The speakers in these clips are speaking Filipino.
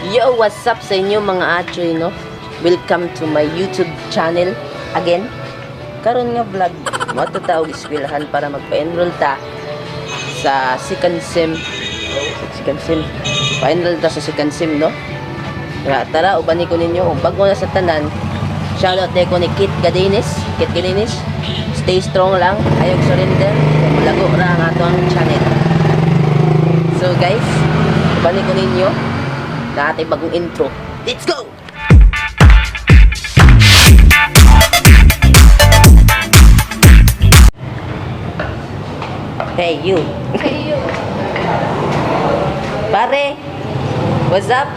Yo, what's up sa inyo mga achoy, no? Welcome to my YouTube channel again. Karon nga vlog, mo tawag eskwelahan para magpa-enroll ta sa second sem. Pa-enroll ta sa second sem, no? Tara, ubani ko ninyo. Bago na sa tanan, shoutout ko ni Kit Gadinis. Stay strong lang, ayog surrender. Malago ra ang atong channel. So guys, ubani ko ninyo na ating bagong intro. Let's go! Hey you. Pare, what's up?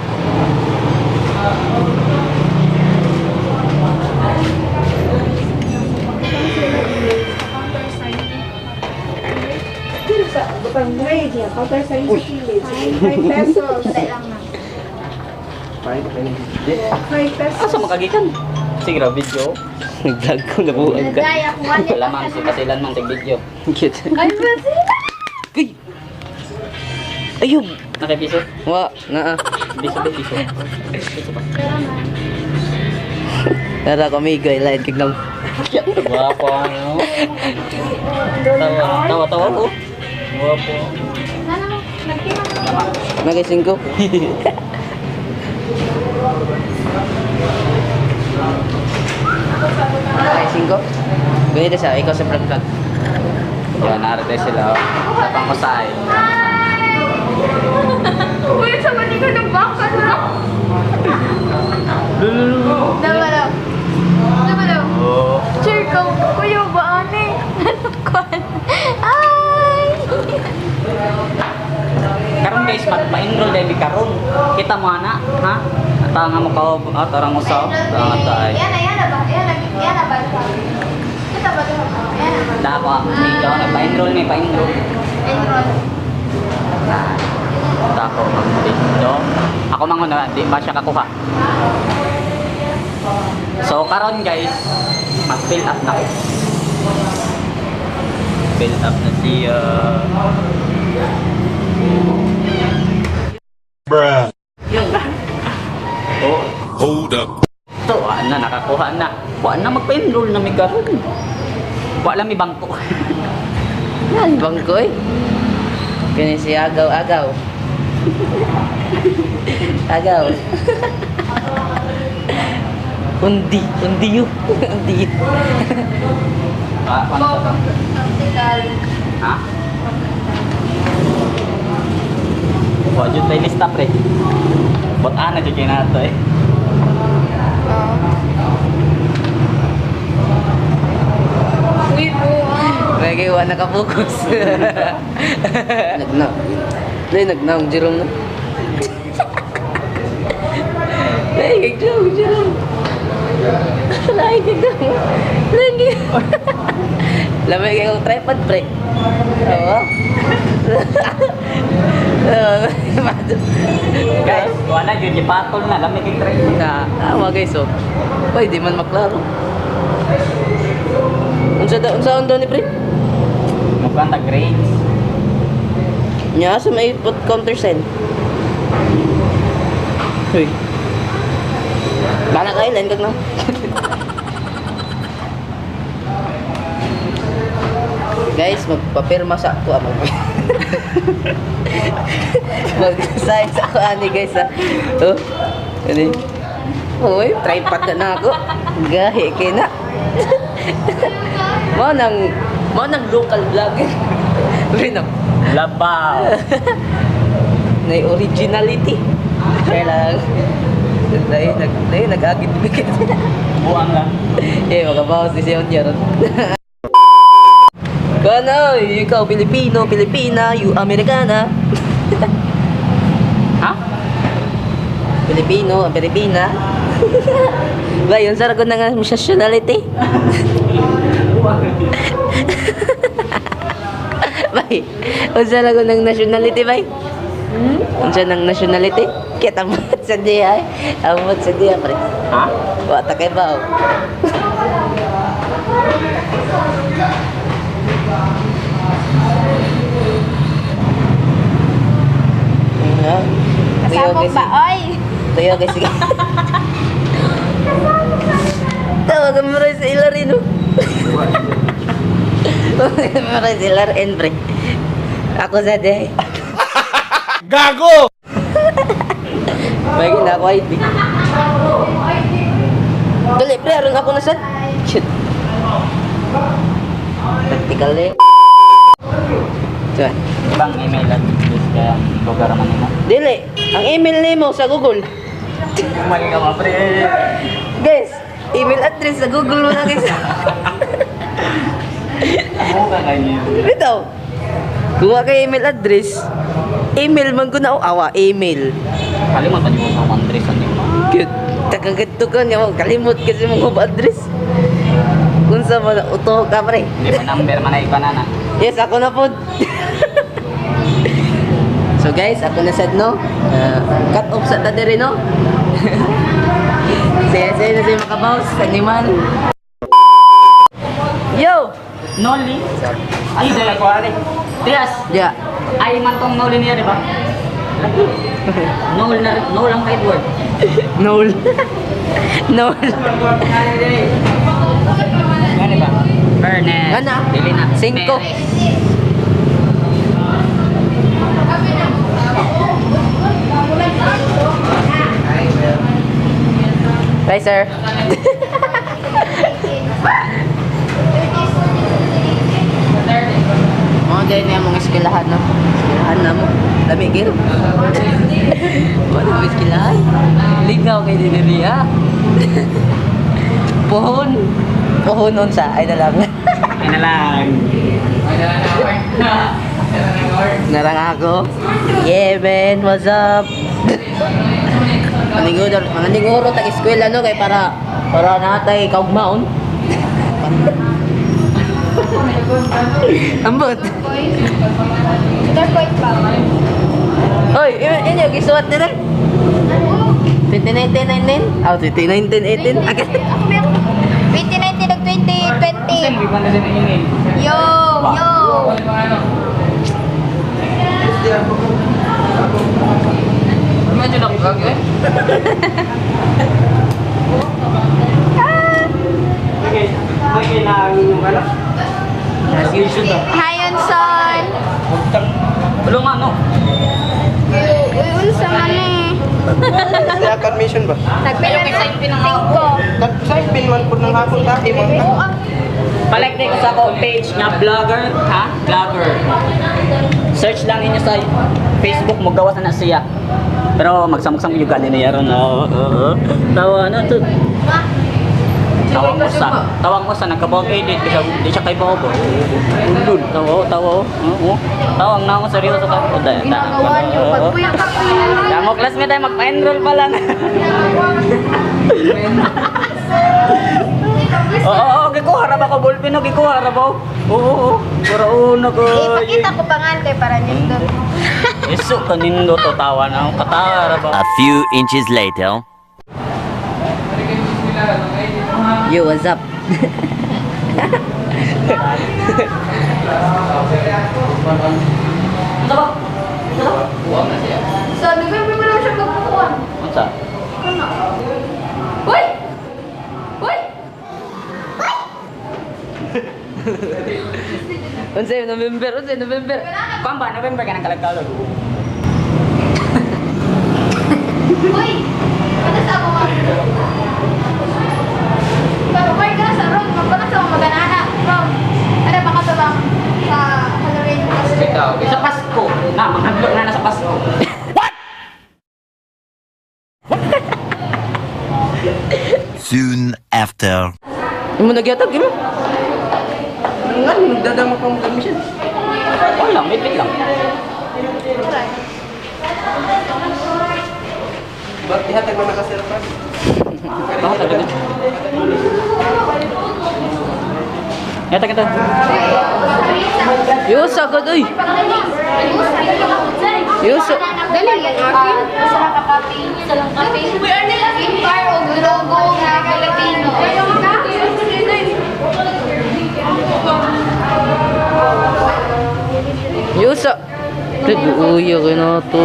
Pang-grade yan. Counter science village. 5 pesos. 5 pesos. Asa makagikan? Sige ra video. Nag-vlog ko, nabuang ka. Wala man si pasilan man tig video. Cute. Ay, ba Uy! Ayun! Nakapiso? Wa, naa. Piso. Piso pa. Nara ko may guy, lain kig nang. Guwapo ano. Tawa ko. Guwapo. Nagising ko. Nagising ko. Ganito siya, ikaw sa vlog. Yan narite sila. Tapang ko sa ay. Uy, sa mali ka ng baka na. Dabalaw. Oh. Cheer ko. Kuya ba, ane? Ay! Karon guys, magpa-enroll dahil karon. Kita mo ana, ha? Atanga mo ka tarang usaw. Tarang atay. Yan na ba? Kita ba ito? Dako ikaw nagpa-enroll ni pa-enroll. Enroll. Dako dito. Ako mangon na di pa siya kakuha. So karon guys, mag-fill up na ko. Fill up na siya. Bruh. Oh, Hold up. to na nakakuha na. Wa na magpa-enroll na mi karon. Wa lang mi bangko. Yan, bangkoy. Kani si agaw. Agaw. Undi yun. Ha? Wa jud tay lista pre. Bot ana jud kay nato eh. Uy po. Reggae wa nakapokus. Nagna. Nagnaong Jerome no. Jerome. Lagi. Lamay kayo tripod pre. Oo. Guys, wala jud gipatol na lamig kay try. Mga guys oh. Uy, di man maklaro. Unsa daw ni pre? Mukhang ta grades. Nya sa may put counter send. Uy. Bala ka ilan kag na. Guys, magpapirma sa ako mag-sign sa ako ani guys ha. Oh. Ani. Hoy, tripod na ako. Gahi kay na. Mo nang local vlogger. Rino. Labaw. Na originality. Kaya lang. Nag-agit bigit. Buang lang. Magabawas ni siya niya. Kano, ikaw Pilipina, you Americana. Ha? Pilipino, Pilipina. Ba, yun sa ragon ng nationality. Bay, unsa ragon ng nationality, bay? Unsa ng nationality? Kita mo sa diya, amot sa diya, pre. Ha? Wata kay bao. Kasama ba? Oy! Tuyo guys, sige. Tawagan mo rin sa Hilary, no? Tawagan mo rin sa Hilary, Enbre. Ako sa day. Gago! Bagay na ako, ID. Dali, pre, aron ako na sad. Shit. Practical na yun. Diyan. Ibang email at please kaya lugar man mo. Dili, ang email nimo sa Google. Mali ka mga pre. Guys, email address sa Google mo na guys. Ano ka ganyan? Bitaw. Kung wala kay email address, email man ko na awa, email. Kalimot pa niyo sa Andres ano mo. Cute. Tagagadto ka niya, kalimot kasi mga address. Kung sa mga uto ka pre. Hindi pa number man ay kanana. Yes, ako na po. So guys, ako na sad no. Cut off sa tadere no. Sige na si makabaws, animal. Yo! Noli. Ay dala ko ari. Tias. Ya. Ay man tong noli niya di ba? Nol na nol ang kahit word. Nol. Nol. Gani ba? Ernest. Gana? Dili na. 5. Perez. Bye sir. Mga dahil na mong iskilahan no. Iskilahan na mo. Lamigil. Wala mo iskilahan. Ligaw kay Diniliya. Pohon. Pohon nun sa. Ay na lang. Ay na lang. Narang ako. Yeah man, what's up? Maninguro tag eskwela no kay para natay kaugmaon. Ambot. Oy, inyo gisuwat nila. 2019-19? Ah, 2019-18? Agad. 2019 ug 2020. Hindi ba na din email? Yo, yo. Medyo na kagag eh. Okay, may kailangan yung ano? As usual daw. Hayon son. Wala nga no? Uy, unsa man eh. Siya mission ba? Nagpila na 5. Sa pin man po ng hapon tayo mo. Palike din ko sa ako page na vlogger, ha? Vlogger. Search lang ninyo sa Facebook, magawas na siya. Pero magsamok-samok yung ganin niya ron. Tawa na to. Tawang mo sa nagkabawag edit di siya kay Bobo. Undun, tawa. Oo. Tawang na ako seryoso ka. Ginagawan niyo pagpuyo ka puyo. Damo classmate tayo magpa-enroll pa lang. Oo, gikuha ra ba ko ballpen no gikuha ra ba? Oo. Para una ko. Ipakita ko pangan kay para nindo. Isu kanindo to tawa na ako katawa ra ba? A few inches later. Yo, what's up? So, November mo lang siya magkukuha. Unsa? Kana. Hoy! Hoy! Unsay November. Kuan ba November ka nang kalagkalog? Hoy! Ano sa ako nga? Pero kaya ka sa road, magpapag sa mga mag-anana. Road. Ano ba ka sa bang sa Halloween? Sa Pasko. Na, manghadlok na sa Pasko. Soon after. Imo nagyatag imo? Nga, nagdadamo pang mission. Wala, wait lang. Bakit ihatag mo nakasirpan? Bakit agad? Yata kita. Yo, sagad oy. Yo, Dali yan, akin. Sarang kape. Sarang kape. We are nila Empire o logo na Filipino. yo sa. Uy, ako na to.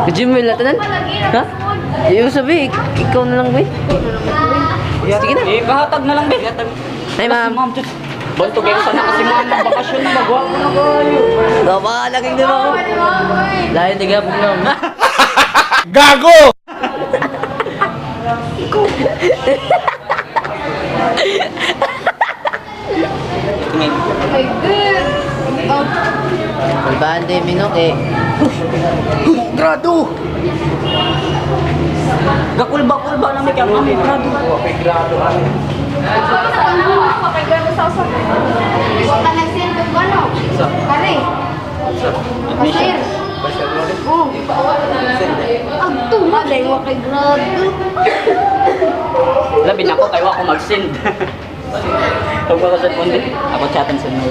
Jimwell na tanan? Ha? Yung sabi, ikaw na lang, boy. Sige na. Eh, kahatag na lang, be. Ay, ma'am. Ma'am, just. Banto kayo sana kasi ma'am, ng bakasyon na magwa ko na kayo. Napakalaging di ba ako? Dahil nagapong lang. Gago! My God. Bande, minok eh. Grado! Gakulba-kulba na may kamo. Huwag ka nag-send ng ano? Pare. Pasir. Oo. Ang tumaday, huwag kay grabe. Labi na ako, kayo ako mag-send. Huwag ko sa pundi. Ako chatan sa nyo.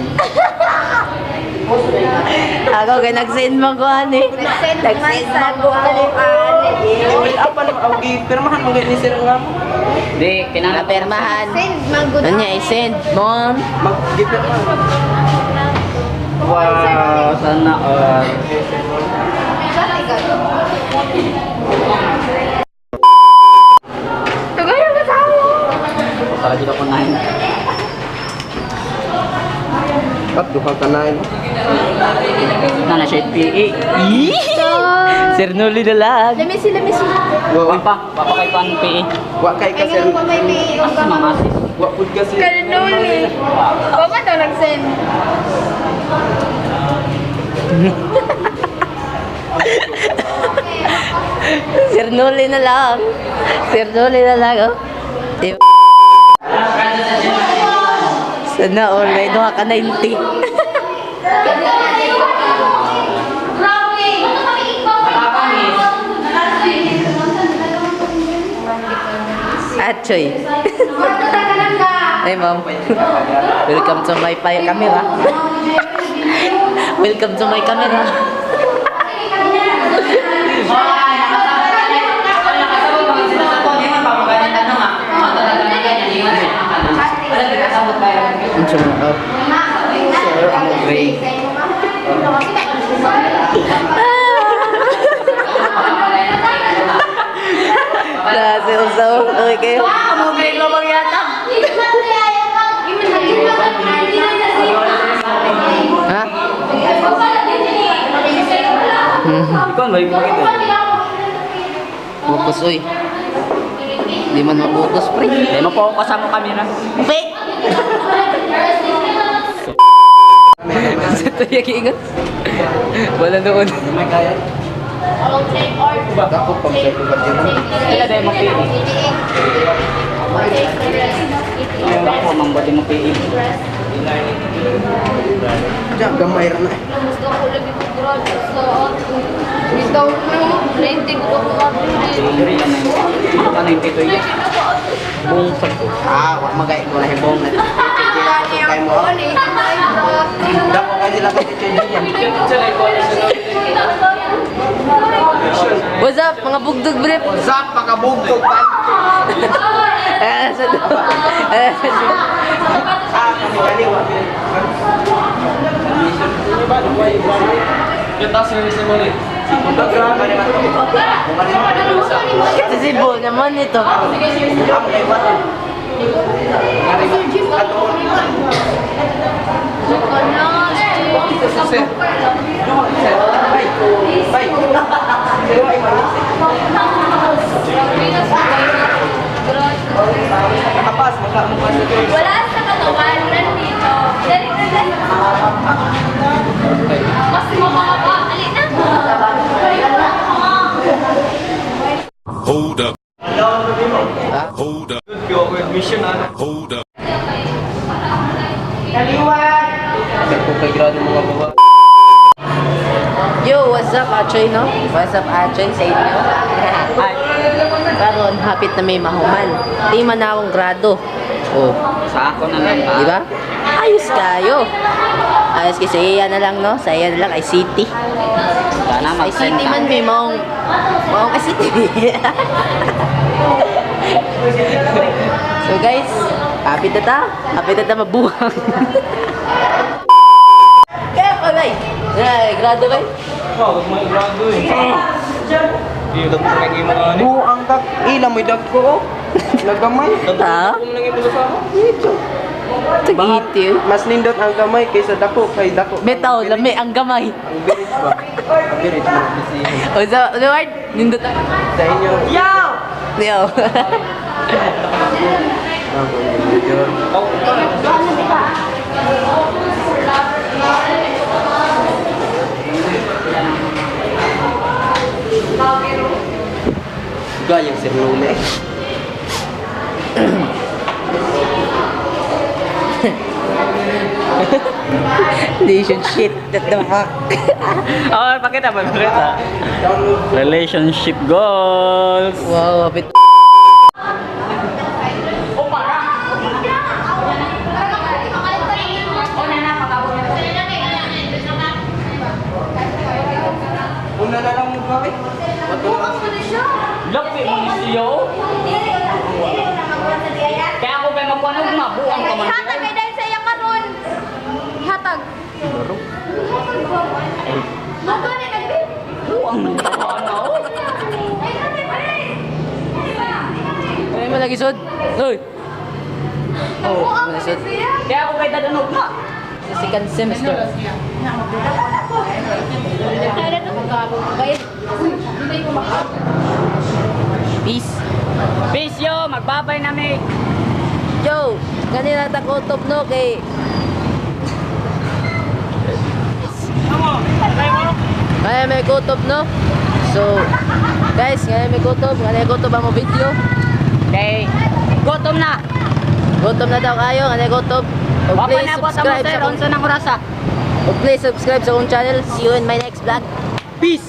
Ako kay nag-send mo ko, ani. Nag-send Nag-send man mo ko, ani. Wala apa na ang pirmahan mo ganyan sir nga mo. Di, kinala Napermahan. Send, manggod. Ano niya, i-send mo. Mag-gipirmahan. Wow, sana all. Tagay na sa ako. Para dito ko na yun. At duha ka na yun. Na siya PE. Sir Noli na lang. Lamisi. Papa kay pan PE. Wa kay ka sir. Kaya ko may may As mga sis. Wa pud ka sir. Kanuli. Baka daw nag-send. Sir Noli na lang. Sir Noli na lang, oh. Di- Sana all, may duha ka 90. Achoy. Hey, ma'am. Welcome to my camera. Welcome to my camera. Unsa man ako? Sir, I'm great. Kasi usaw. Okay. Amo great lo bang yata? Ha? Ikaw ba yung makita? Focus, oy. Di man ma-focus, pre. Hindi mo po ako kasama camera. Fake! Sa ito yung ingat. Wala noon. Ako pag sir ko ka dyan. Kaya dahil mo PE. Ako mang body mo PE. Diyan gamay ra na. Without no, 90 ko ko Diri yan na yun. Ano na yung pito yun? Buong sa ko. Wa magay ko na hibong na. Kay mo. Dako ka sila kay change yan. What's up, mga bugdog brief? Zap pakabugtog pa. Sa ito. Kami kaliwa. Kita service mo rin. Kasi si Bo naman ito. Wala sa katawan nandito. Dari mas mababa. Alin na. Hold up. Hold up. Hold up. Sir ko kay grado mo bawa. Yo, what's up, Achoy, no? What's up, Achoy, sa inyo? Ay, karon hapit na may mahuman. Di man na akong grado. Oh, Sa ako na lang ba? di ba? Ayos kayo. Ayos kasi iya na lang, no? Sa iya na lang, ay city. Sana Ay mag-send city ka. man, may maong ay city. So guys, hapit na ta. Hapit na ta mabuhang. Kaya pa, guys. Ay, grado, guys. Oh, may grado eh. Iyo daw sa kay mo ani. Buang dak ila mo dak ko. Nagamay. Ha? Kung nang ibulo sa ako. Tag-iitiw. Mas nindot ang gamay kaysa dako kay dako. Betaw, lami ang gamay. Ang birit ba? Ang birit mo bisihin. O sa Lord, nindot ako. Sa inyo. Yaw! Yo. Ako yung Jor. Gayang Sir Lule. Relationship. That the fuck. Oh, pakita. Relationship goals. Wow, hapit. Una na lang mo bakit? Lapi mo ni siyo. Kaya ako kay magkuanog na buang ka man. Ihatag kay dahil sa iya karon. Ihatag. Bago ni nagbi. Buang man ka ano. Ay mo lagi sud. Hoy. Oh, mo sud. Kaya ako kay dadanog na. Sa second semester. Peace. Peace yo, magbabay na mi. Yo, kanina ta kutob no kay kaya may kutob no. So, guys, kaya may kutob ang video. Okay. Gutom na. Gutom na daw kayo, kaya kutob. O Wapa please na po sa subscribe mga sa sir, unsa nang orasa. o please subscribe sa akong channel. See you in my next vlog. Peace.